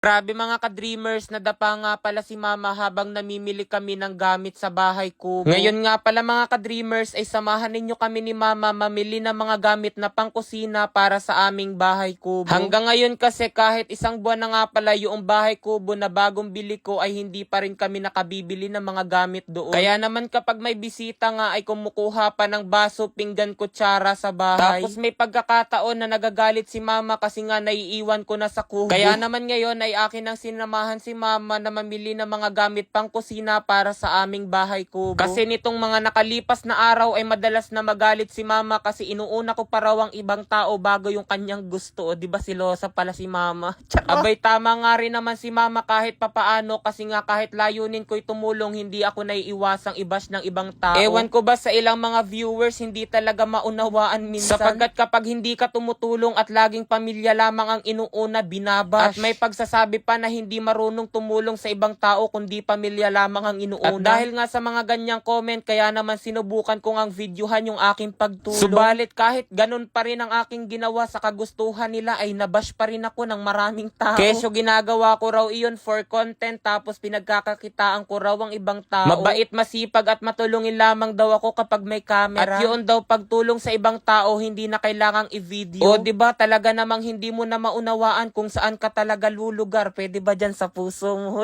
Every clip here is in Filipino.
Grabe mga ka-dreamers, nadapa nga pala si mama habang namimili kami ng gamit sa bahay kubo. Ngayon nga pala mga ka-dreamers ay samahan ninyo kami ni mama mamili ng mga gamit na pangkusina para sa aming bahay kubo. Hanggang ngayon kasi kahit isang buwan na nga pala yung bahay kubo na bagong bili ko ay hindi pa rin kami nakabibili ng mga gamit doon. Kaya naman kapag may bisita nga ay kumukuha pa ng baso, pinggan, kutsara sa bahay. Tapos may pagkakataon na nagagalit si mama kasi nga naiiwan ko na sa kubo. Kaya naman ngayon ay akin ang sinamahan si mama na mamili ng mga gamit pang kusina para sa aming bahay kubo. Kasi nitong mga nakalipas na araw ay madalas na magalit si mama kasi inuuna ko pa raw ang ibang tao bago yung kanyang gusto. O, diba silosa pala si mama? Abay tama nga rin naman si mama kahit papaano kasi nga kahit layunin ko'y tumulong hindi ako naiiwasang i-bash ng ibang tao. Ewan ko ba sa ilang mga viewers hindi talaga maunawaan minsan. Sapagkat kapag hindi ka tumutulong at laging pamilya lamang ang inuuna, binabash. At may pagsasabi pa na hindi marunong tumulong sa ibang tao kundi pamilya lamang ang inuuna. At dahil nga sa mga ganyang comment, kaya naman sinubukan ko ngang videohan yung aking pagtulong. Subalit kahit ganun pa rin ang aking ginawa sa kagustuhan nila ay nabash pa rin ako ng maraming tao. Kesyo ginagawa ko raw iyon for content tapos pinagkakakitaan ko raw ang ibang tao. Mabait, masipag at matulungin lamang daw ako kapag may camera. At yun daw pagtulong sa ibang tao hindi na kailangang i-video. O diba talaga namang hindi mo na maunawaan kung saan ka talaga lulugar. Pwede ba dyan sa puso mo?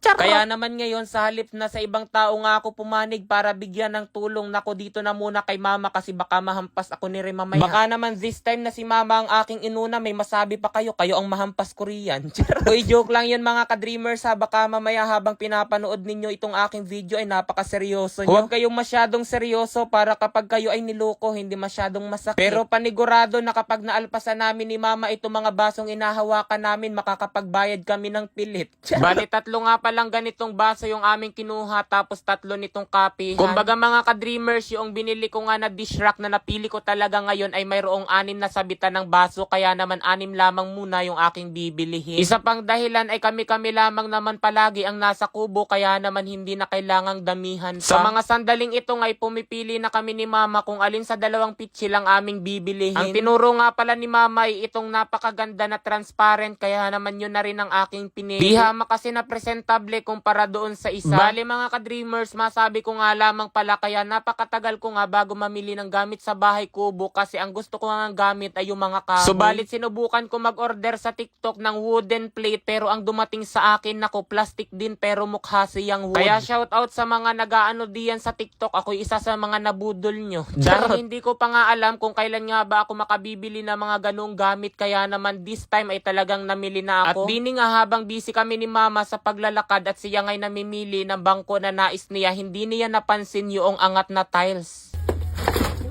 Kaya naman ngayon sa halip na sa ibang tao nga ako pumanig para bigyan ng tulong, nako dito na muna kay mama kasi baka mahampas ako ni Rem mamaya. Baka naman this time na si mama ang aking inuna may masabi pa kayo ang mahampas ko riyan. Uy, joke lang yun mga ka-dreamers ha, baka mamaya habang pinapanood ninyo itong aking video ay napakaseryoso nyo. Huwag kayong masyadong seryoso para kapag kayo ay niloko hindi masyadong masakit. Pero panigurado na kapag naalpasan namin ni mama itong mga basong inahawakan namin makakapagbayad kami ng pilit. Bali tatlo nga palang ganitong baso yung aming kinuha tapos tatlo nitong kapihan. Kumbaga mga ka-dreamers, yung binili ko nga na dish rack na napili ko talaga ngayon ay mayroong 6 na sabitan ng baso kaya naman 6 lamang muna yung aking bibilihin. Isa pang dahilan ay kami-kami lamang naman palagi ang nasa kubo kaya naman hindi na kailangang damihan pa. Sa mga sandaling ito ay pumipili na kami ni mama kung alin sa dalawang pitsil ang aming bibilihin. Ang tinuro nga pala ni mama ay itong napakaganda na transparent kaya naman yun na rin ang aking pinili. Bihama kasi na presentable kumpara doon sa isa. Bale mga ka-dreamers, masabi ko nga lamang pala kaya napakatagal ko nga bago mamili ng gamit sa bahay kubo kasi ang gusto ko nga gamit ay yung mga kahoy. Subalit sinubukan ko mag-order sa TikTok ng wooden plate pero ang dumating sa akin nako plastic din pero mukha siyang wood. Kaya shout out sa mga nag-aano diyan sa TikTok, ako isa sa mga nabudol nyo. Dahil hindi ko pa nga alam kung kailan nga ba ako makabibili ng mga ganong gamit kaya naman this time ay talagang namili na ako. At bini nga habang busy kami ni mama sa paglalakad at siya ngay namimili ng bangko na nais niya, hindi niya napansin yung angat na tiles.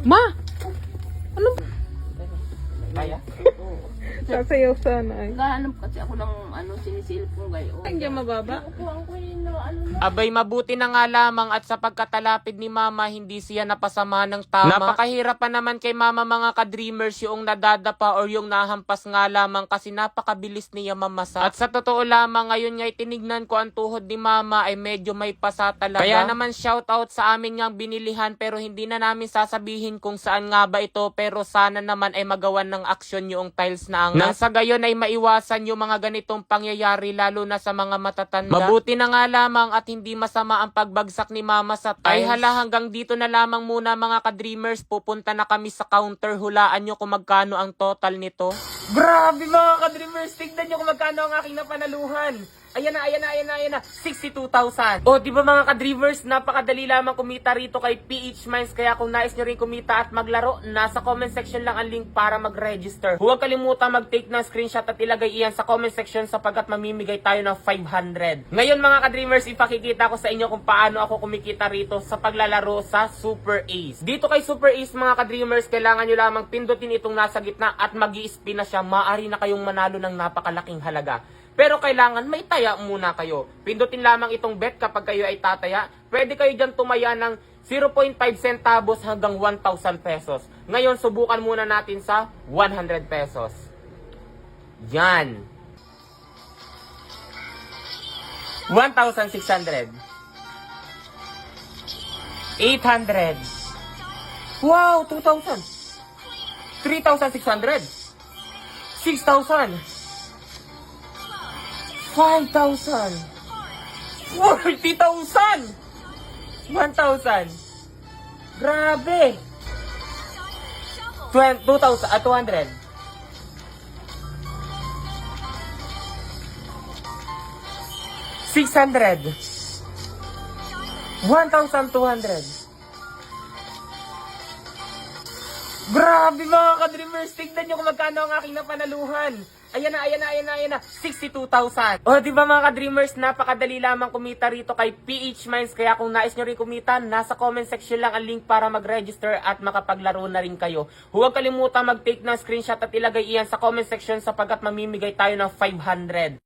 Ma! Ano? Kaya? Sasayaw sana ay. Naghahanap kasi ako ng sinisilpong gayon. Ay, hindi mababa. Kukuhaan ko yun na Abay mabuti na nga lamang at sa pagkatalapid ni mama hindi siya napasama ng tama. Napakahirap pa naman kay mama mga ka-dreamers yung nadadapa or yung nahampas nga lamang kasi napakabilis niya mamasa. At sa totoo lamang ngayon nga tinignan ko ang tuhod ni mama ay medyo may pasa talaga. Kaya naman shout out sa amin ngang binilihan pero hindi na namin sasabihin kung saan nga ba ito pero sana naman ay magawan ng aksyon yung tiles na angat. Nang sa gayon ay maiwasan yung mga ganitong pangyayari lalo na sa mga matatanda. Mabuti na nga lamang at hindi masama ang pagbagsak ni mama sa tiles. Ay hala, hanggang dito na lamang muna mga ka-dreamers. Pupunta na kami sa counter. Hulaan nyo kung magkano ang total nito. Grabe mga ka-dreamers, tignan nyo kung magkano ang aking napanaluhan. Ayan na, 62,000. O, di ba mga ka-dreamers, napakadali lamang kumita rito kay PH Mines. Kaya kung nais nyo rin kumita at maglaro, nasa comment section lang ang link para mag-register. Huwag kalimutan mag-take ng screenshot at ilagay iyan sa comment section sapagkat mamimigay tayo ng 500. Ngayon mga ka-dreamers, ipakikita ko sa inyo kung paano ako kumikita rito sa paglalaro sa Super Ace. Dito kay Super Ace mga ka-dreamers, kailangan nyo lamang pindutin itong nasa gitna at mag-i-spin na siya. Maaari na kayong manalo ng napakalaking halaga. Pero kailangan may taya muna kayo. Pindutin lamang itong bet kapag kayo ay tataya. Pwede kayo dyan tumaya ng 0.5 centavos hanggang 1,000 pesos. Ngayon, subukan muna natin sa 100 pesos. Yan. 1,600. 800. Wow, 2,000. 3,600. 6,000. 5,000. 40,000. 1,000. Grabe. 2,000, 200. 600. 1,200. Grabe mga ka-dreamers, tignan nyo kung magkano ang aking napanaluhan. Ayan na, 62,000. O di ba mga ka-dreamers, napakadali lamang kumita rito kay PH Mines. Kaya kung nais nyo rin kumita, nasa comment section lang ang link para mag-register at makapaglaro na rin kayo. Huwag kalimutan mag-take ng screenshot at ilagay iyan sa comment section sapagkat mamimigay tayo ng 500.